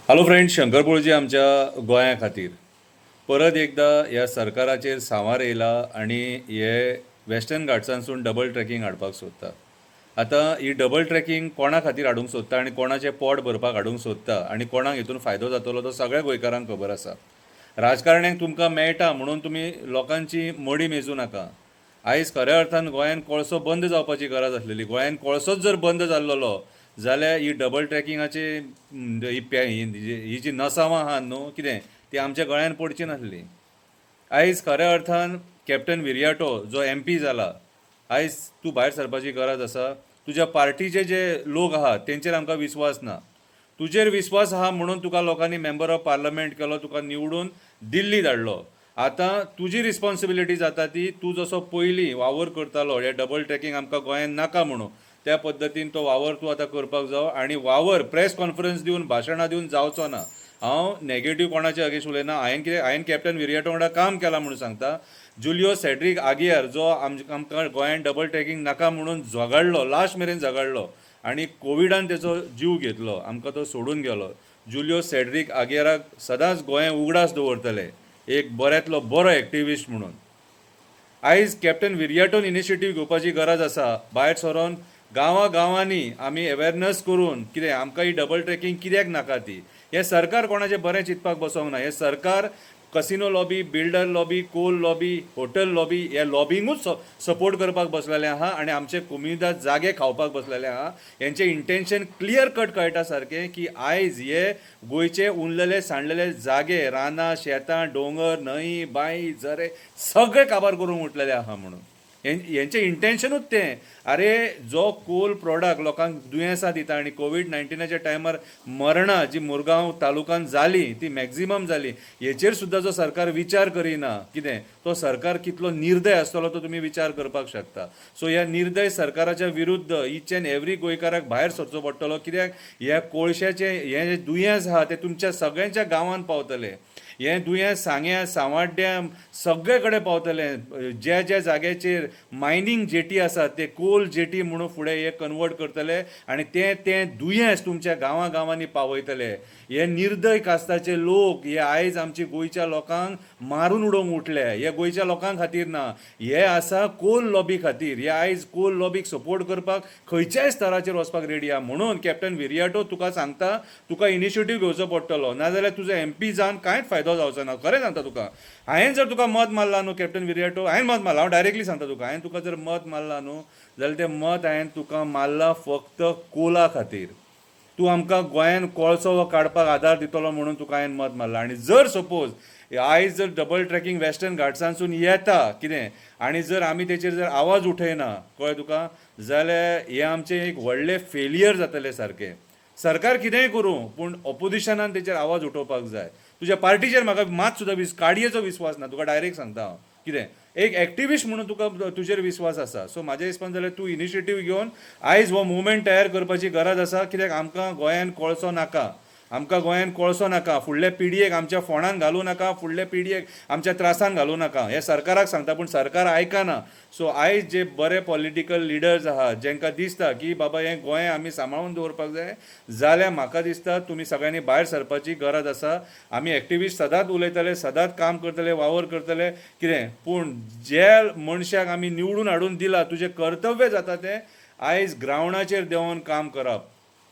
Hello friends, Shankar पळजी आमच्या गोंया खातीर परत एकदा ह्या सरकाराचेर सांवार येयला आनी हे वेस्टर्न घाट्सांसून डबल ट्रॅकिंग हाडपाक सोदता. आतां ही डबल ट्रॅकिंग कोणा खातीर हाडूंक सोदता आनी कोणाचें पोट भरपाक हाडूंक सोदता आनी कोणाक हितून फायदो जातलो तो सगळ्या गोंयकारांक खबर आसा. राजकारण्यांक तुमकां मेळटा म्हणून तुमी लोकांची मडी मेजूं नाका. आयज खऱ्या अर्थान गोंयान कोळसो बंद जावपाची गरज आसलेली. गोंयान कोळसोच जर बंद जाल्लो जाल्यार ही डबल ट्रॅकिंगाची ही जी नसावां आहात न्हू कितें ती आमच्या गळ्यान पडची नासली. आयज खऱ्या अर्थान कॅप्टन विरयाटो जो MP जाला, आयज तूं भायर सरपाची गरज आसा. तुज्या पार्टीचे जे लोक आहात तेंचेर आमकां विस्वास ना. तुजेर विस्वास आहा म्हणून तुका लोकांनी मेंबर ऑफ पार्लमेंट केलो, तुका निवडून दिल्ली धाडलो. आतां तुजी रिस्पॉन्सिबिलिटी जाता ती तूं जसो पयलीं वावर करतालो हे डबल ट्रॅकिंग आमकां गोंयान नाका म्हणून त्या पद्दतीन तो वावर तूं आतां करपाक जावो. आनी वावर प्रेस कॉन्फरन्स दिवन भाशणां दिवन जावचो ना. हांव नेगेटीव कोणाचे अगेन्स्ट उलयना. हांवें कॅप्टन विरयाटो वांगडा काम केलां म्हणून सांगता. जुलियो सेड्रीक आगियार जो आमकां गोंयान डबल ट्रॅकिंग नाका म्हणून झगडलो, लास्ट मेरेन झगडलो आनी कोविडान तेचो जीव घेतलो, आमकां तो सोडून गेलो. जुलियो सेड्रीक आगियाराक सदांच गोंय उगडास दवरतले, एक बऱ्यांतलो बरो एक्टिविस्ट म्हणून. आयज कॅप्टन विरयाटोन इनिशिएटीव घेवपाची गरज आसा. भायर सरोन गांवांनी आमी अवेरनस करून कितें आमकां ही डबल ट्रॅकिंग कित्याक नाका ती. हें सरकार कोणाचें बरें चिंतपाक बसोंक ना. हें सरकार casino lobby, builder lobby, coal lobby, hotel lobby ह्या लॉबींगूच सपोर्ट करपाक बसलेलें आहा आनी आमचे कुमिदाद जागे खावपाक बसलेले आहा. हेंचें इंटेन्शन क्लियर कट कळटा सारकें की आयज हे गोंयचे उरलेले सांडलेले जागे, रानां, शेतां, दोंगर, न्हंय, बांय, झरे सगळे काबार करूंक उठलेले आहा म्हणून. हेंचें इंटेन्शनूच तें. अरे जो कोल प्रॉडक्ट लोकांक दुयेंसां दिता आनी कोवीड-19च्या टायमार मरणां जी मुरगांव तालुकान जाली ती मॅक्झिमम जाली, हेचेर सुद्दां जो सरकार विचार करिना कितें तो सरकार कितलो निर्दय आसतलो तो तुमी विचार करपाक शकता. सो ह्या निर्दय सरकाराच्या विरुद्ध ईच एंड एवरी गोंयकाराक भायर सरचो पडटलो. कित्याक ह्या कोळशाचें हें जें दुयेंस आहा तें तुमच्या सगळ्यांच्या गांवांत पावतलें. हें दुयेंस सांग्या, सांवाड्ड्या सगळे कडेन पावतलें. ज्या ज्या जाग्याचेर मायनींग जेटी आसात ते कोल जेटी म्हणून फुडें हे कन्वर्ट करतले आनी तें दुयेंस तुमच्या गांवांनी पावयतले. हे निर्दय कास्ताचे लोक हे आयज आमच्या गोंयच्या लोकांक मारून उडोवंक उठले. हे गोंयच्या लोकां खातीर ना, हे आसा कोल लॉबी खातीर. हे आयज कोल लॉबीक सपोर्ट करपाक खंयच्याय स्तराचेर वचपाक रेडी आहा. म्हणून कॅप्टन विरयाटो तुका सांगता तुका इनिशिएटीव घेवचो पडटलो, नाजाल्यार तुजो MP जावन कांयच फायदो जावचो ना. खरें सांगता तुका. हांवें जर तुका मत मारला न्हू कॅप्टन विरयाटो, हांवें मत मारला, हांव डायरेक्टली सांगता तुका, हांवें तुका जर मत मारला न्हू जाल्यार तें मत हांवें तुका मारला फक्त कोला खातीर. तूं आमकां गोंयान कोळसो काडपाक आदार दितलो म्हणून तुका हांवें मत मारला. आनी जर सपोज आयज जर डबल ट्रॅकिंग वेस्टर्न घाट्सांसून येता कितें आनी जर आमी तेचेर जर आवाज उठयना कळ्ळें तुका, जाल्यार हें आमचें एक व्हडलें फेलियर जातलें सारकें. सरकार कितेंय करूं पूण ऑपोजिशनान तेचेर आवाज उठोवपाक जाय. तुज्या पार्टीचेर म्हाका मात सुद्दां काडयेचो विस्वास ना. तुका डायरेक्ट सांगता हांव कितें एक एक्टिविस्ट म्हणून तुका तुजेर विस्वास आसा. सो म्हाज्या हिसपान जाल्यार तूं इनिशिएटीव घेवन आयज हो मुवमेंट तयार करपाची गरज आसा. कित्याक आमकां गोंयान कोळसो नाका, आमकां गोंयान कोळसो नाका. फुडले पिडयेक आमच्या फोंडान घालूं नाका, फुडले पिडयेक आमच्या त्रासान घालूं नाका. हें सरकाराक सांगता पूण सरकार आयकना. सो आयज जे बरे पॉलिटिकल लिडर्स आहात जेंकां दिसता की बाबा हें गोंय आमी सांबाळून दवरपाक जाय, जाल्यार म्हाका दिसता तुमी सगळ्यांनी भायर सरपाची गरज आसा. आमी एक्टिविस्ट सदांच उलयतले, सदांच काम करतले, वावर करतले कितें, पूण ज्या मनशाक आमी निवडून हाडून दिला तुजें कर्तव्य जाता तें आयज ग्रावंडाचेर देंवन काम करप.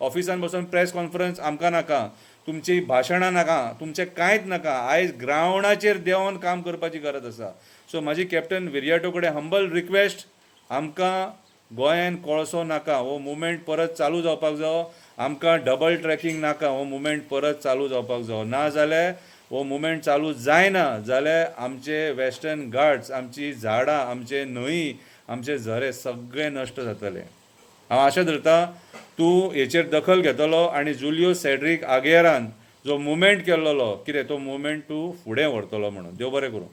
ऑफिसान बसून प्रेस कॉन्फरन्स आमकां नाका, तुमची भाशणां नाका, तुमचें कांयच नाका. आयज ग्रावंडाचेर देंवन काम करपाची गरज आसा. सो म्हाजी कॅप्टन विरयाटो कडेन हंबल रिक्वेस्ट, आमकां गोंयान कोळसो नाका. हो मुवमेंट परत चालू जावपाक जायो. आमकां डबल ट्रॅकिंग नाका. हो मुवमेंट परत चालू जावपाक जायो. ना जाल्यार हो मुवमेंट चालू जायना जाल्यार आमचे वेस्टर्न घाट्स, आमची झाडां, आमचे न्हंय, आमचे झरे सगळे नश्ट जातले. हांव आशा धरतां तूं हेचेर दखल घेतलो आनी जुलियो सेड्रीक आगियारान जो मुवमेंट केल्लो कितें तो मुवमेंट तूं फुडें व्हरतलो म्हणून. देव बरें करूं.